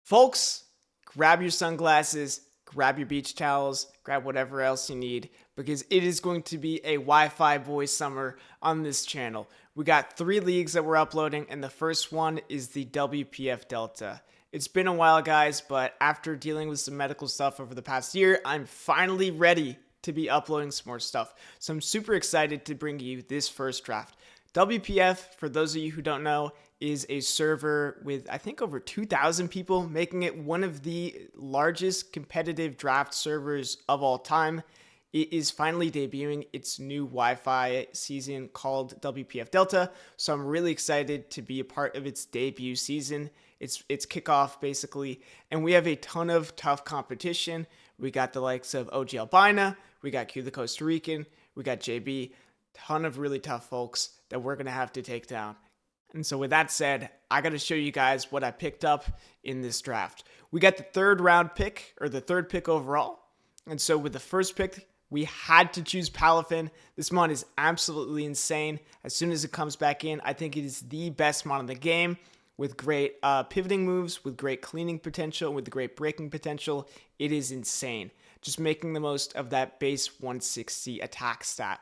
Folks, grab your sunglasses, grab your beach towels, grab whatever else you need because it is going to be a Wi-Fi boy summer on this channel. We got 3 leagues that we're uploading, and the first one is the WPF Delta. It's been a while, guys, but after dealing with some medical stuff over the past year, I'm finally ready to be uploading some more stuff. So I'm super excited to bring you this first draft. WPF, for those of you who don't know, is a server with I think over 2,000 people, making it one of the largest competitive draft servers of all time. It is finally debuting its new Wi-Fi season called WPF Delta, so I'm really excited to be a part of its debut season. It's kickoff basically, and we have a ton of tough competition. We got the likes of OG Albina, we got Q the Costa Rican, we got JB, ton of really tough folks that we're gonna have to take down. And so with that said, I got to show you guys what I picked up in this draft. We got the third round pick, or the third pick overall. And so with the first pick, we had to choose Palafin. This mod is absolutely insane. As soon as it comes back in, I think it is the best mod in the game with great pivoting moves, with great cleaning potential, with great breaking potential. It is insane. Just making the most of that base 160 attack stat.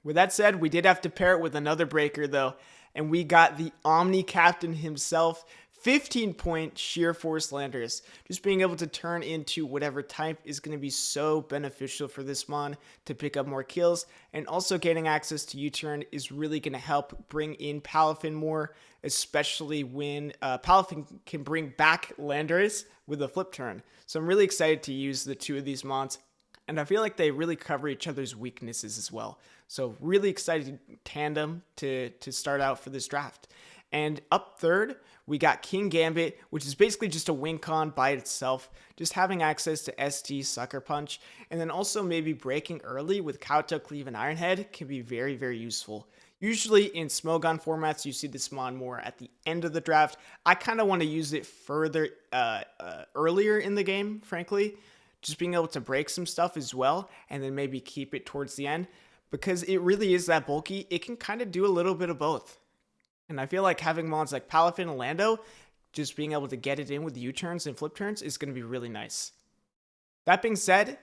With that said, we did have to pair it with another breaker though, and we got the Omni Captain himself, 15-point Sheer Force Landers. Just being able to turn into whatever type is going to be so beneficial for this mon to pick up more kills, and also getting access to U-turn is really going to help bring in Palafin more, especially when Palafin can bring back Landers with a flip turn. So I'm really excited to use the two of these mons, and I feel like they really cover each other's weaknesses as well. So really excited tandem to start out for this draft. And up third, we got King Gambit, which is basically just a win con by itself, just having access to ST, Sucker Punch, and then also maybe breaking early with Kowtow, Cleave, and Ironhead can be very, very useful. Usually in Smogon formats, you see this mon more at the end of the draft. I kind of want to use it further earlier in the game, frankly. Just being able to break some stuff as well, and then maybe keep it towards the end, because it really is that bulky. It can kind of do a little bit of both. And I feel like having mons like Palafin and Lando, just being able to get it in with U-turns and flip turns is going to be really nice. That being said,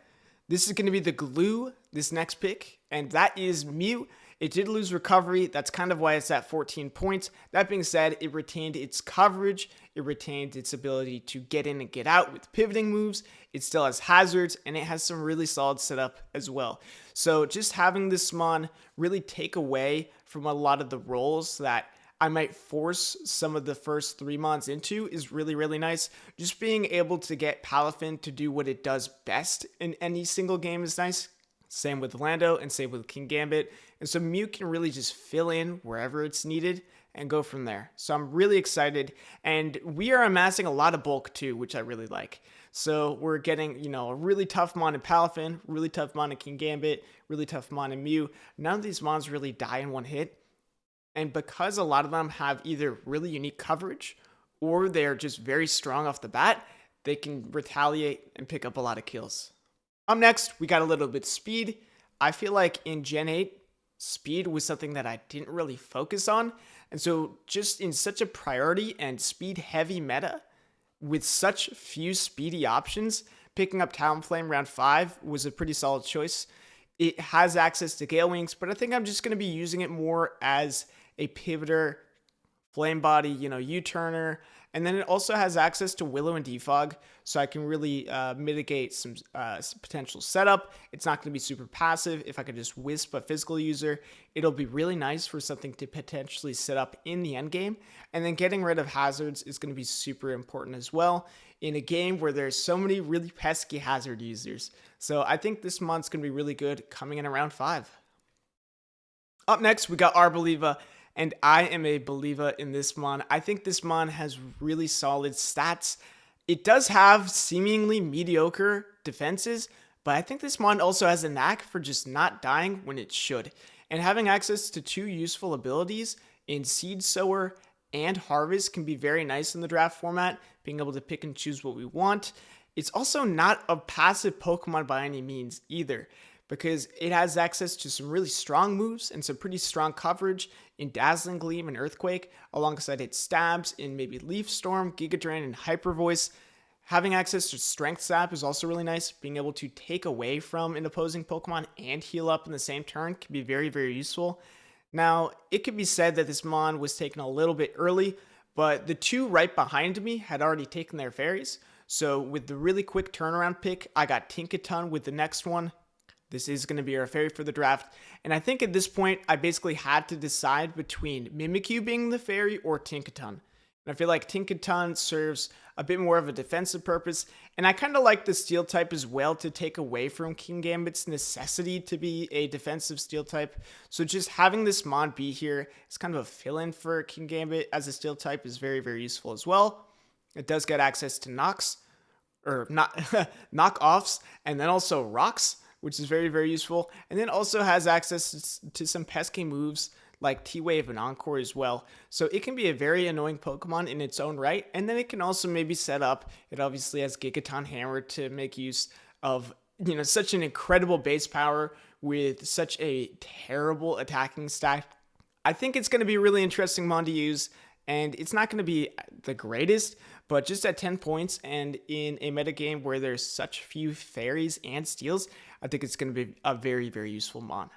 this is going to be the glue, this next pick, and that is Mew. It did lose recovery. That's kind of why it's at 14 points. That being said, it retained its coverage. It retained its ability to get in and get out with pivoting moves. It still has hazards, and it has some really solid setup as well. So just having this mon really take away from a lot of the roles that I might force some of the first 3 mons into is really, really nice. Just being able to get Palafin to do what it does best in any single game is nice. Same with Lando and same with King Gambit. And so Mew can really just fill in wherever it's needed and go from there. So I'm really excited. And we are amassing a lot of bulk too, which I really like. So we're getting, a really tough mon in Palafin, really tough mon in King Gambit, really tough mon in Mew. None of these mons really die in one hit. And because a lot of them have either really unique coverage or they're just very strong off the bat, they can retaliate and pick up a lot of kills. Up next, we got a little bit of speed. I feel like in Gen 8, speed was something that I didn't really focus on. And so just in such a priority and speed heavy meta, with such few speedy options, picking up Talonflame round 5 was a pretty solid choice. It has access to Gale Wings, but I think I'm just going to be using it more as a pivoter, flame body, U-turner, and then it also has access to Willow and Defog, so I can really mitigate some potential setup. It's not going to be super passive. If I could just wisp a physical user, it'll be really nice for something to potentially set up in the end game. And then getting rid of hazards is going to be super important as well in a game where there's so many really pesky hazard users. So I think this month's going to be really good coming in around 5. Up next, we got Arboliva. And I am a believer in this mon. I think this mon has really solid stats. It does have seemingly mediocre defenses, but I think this mon also has a knack for just not dying when it should. And having access to 2 useful abilities in Seed Sower and Harvest can be very nice in the draft format, being able to pick and choose what we want. It's also not a passive Pokemon by any means either. because it has access to some really strong moves and some pretty strong coverage in Dazzling Gleam and Earthquake, alongside its stabs in maybe Leaf Storm, Giga Drain, and Hyper Voice. Having access to Strength Sap is also really nice. Being able to take away from an opposing Pokemon and heal up in the same turn can be very, very useful. Now, it could be said that this Mon was taken a little bit early, but the two right behind me had already taken their fairies. So with the really quick turnaround pick, I got Tinkaton with the next one. This is going to be our fairy for the draft. And I think at this point, I basically had to decide between Mimikyu being the fairy or Tinkaton. And I feel like Tinkaton serves a bit more of a defensive purpose. And I kind of like the steel type as well to take away from Kingambit's necessity to be a defensive steel type. So just having this Mon be here is kind of a fill-in for Kingambit as a steel type is very, very useful as well. It does get access to knockoffs, and then also rocks, which is very, very useful. And then also has access to some pesky moves like T-Wave and Encore as well. So it can be a very annoying Pokemon in its own right. And then it can also maybe set up, it obviously has Gigaton Hammer to make use of, such an incredible base power with such a terrible attacking stack. I think it's going to be a really interesting Mon to use. And it's not going to be the greatest, but just at 10 points and in a metagame where there's such few fairies and steals, I think it's going to be a very, very useful Mon.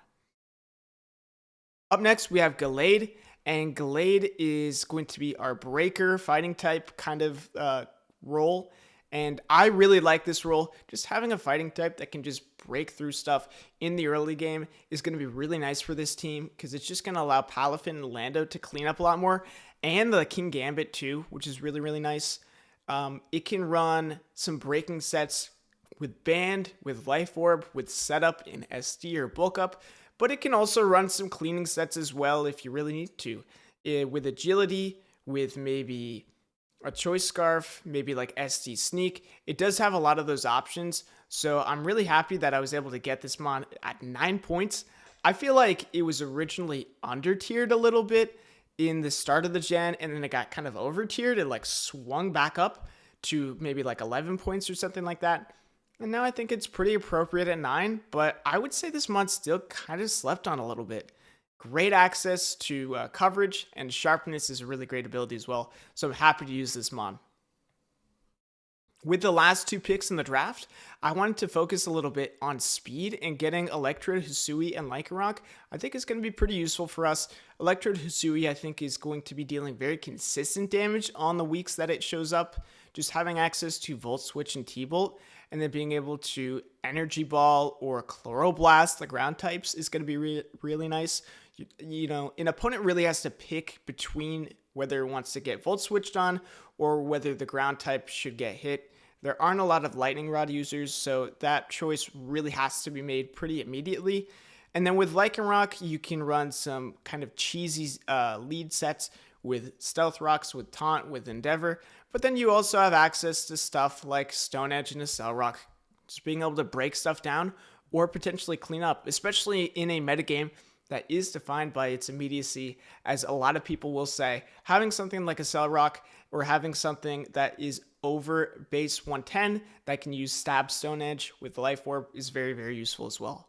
Up next, we have Gallade, and Gallade is going to be our breaker fighting type kind of role. And I really like this role. Just having a fighting type that can just break through stuff in the early game is going to be really nice for this team because it's just going to allow Palafin and Lando to clean up a lot more. And the Kingambit too, which is really, really nice. It can run some breaking sets with Band, with Life Orb, with Setup in SD or Bulk Up. But it can also run some cleaning sets as well if you really need to. With Agility, with maybe a Choice Scarf, maybe like SD Sneak. It does have a lot of those options. So I'm really happy that I was able to get this Mon at 9 points. I feel like it was originally under tiered a little bit in the start of the gen, and then it got kind of over tiered. It like swung back up to maybe like 11 points or something like that. And now I think it's pretty appropriate at 9, but I would say this Mon still kind of slept on a little bit. Great access to coverage, and sharpness is a really great ability as well. So I'm happy to use this Mon. With the last two picks in the draft, I wanted to focus a little bit on speed, and getting Electrode, Hisui, and Lycanroc I think is going to be pretty useful for us. Electrode Hisui I think is going to be dealing very consistent damage on the weeks that it shows up. Just having access to Volt Switch and T-Bolt, and then being able to Energy Ball or Chloroblast, the ground types, is going to be really nice. An opponent really has to pick between whether it wants to get Volt Switched on or whether the ground type should get hit. There aren't a lot of Lightning Rod users, so that choice really has to be made pretty immediately. And then with Lycanroc, you can run some kind of cheesy lead sets with Stealth Rocks, with Taunt, with Endeavor. But then you also have access to stuff like Stone Edge and Accelerock, just being able to break stuff down or potentially clean up, especially in a metagame that is defined by its immediacy. As a lot of people will say, having something like Accelerock or having something that is over base 110 that can use Stab Stone Edge with Life Orb is very, very useful as well.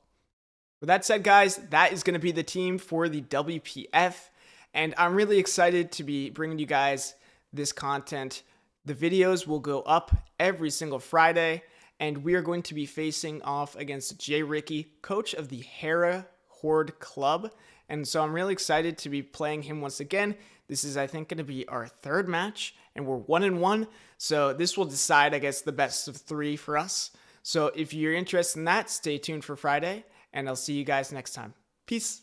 With that said, guys, that is going to be the team for the WPF. And I'm really excited to be bringing you guys this content. The videos will go up every single Friday, and we are going to be facing off against Jay Ricky, coach of the Hera Horde Club. And so I'm really excited to be playing him once again. This is, I think, going to be our third match, and we're 1-1. So this will decide, I guess, the best of 3 for us. So if you're interested in that, stay tuned for Friday, and I'll see you guys next time. Peace.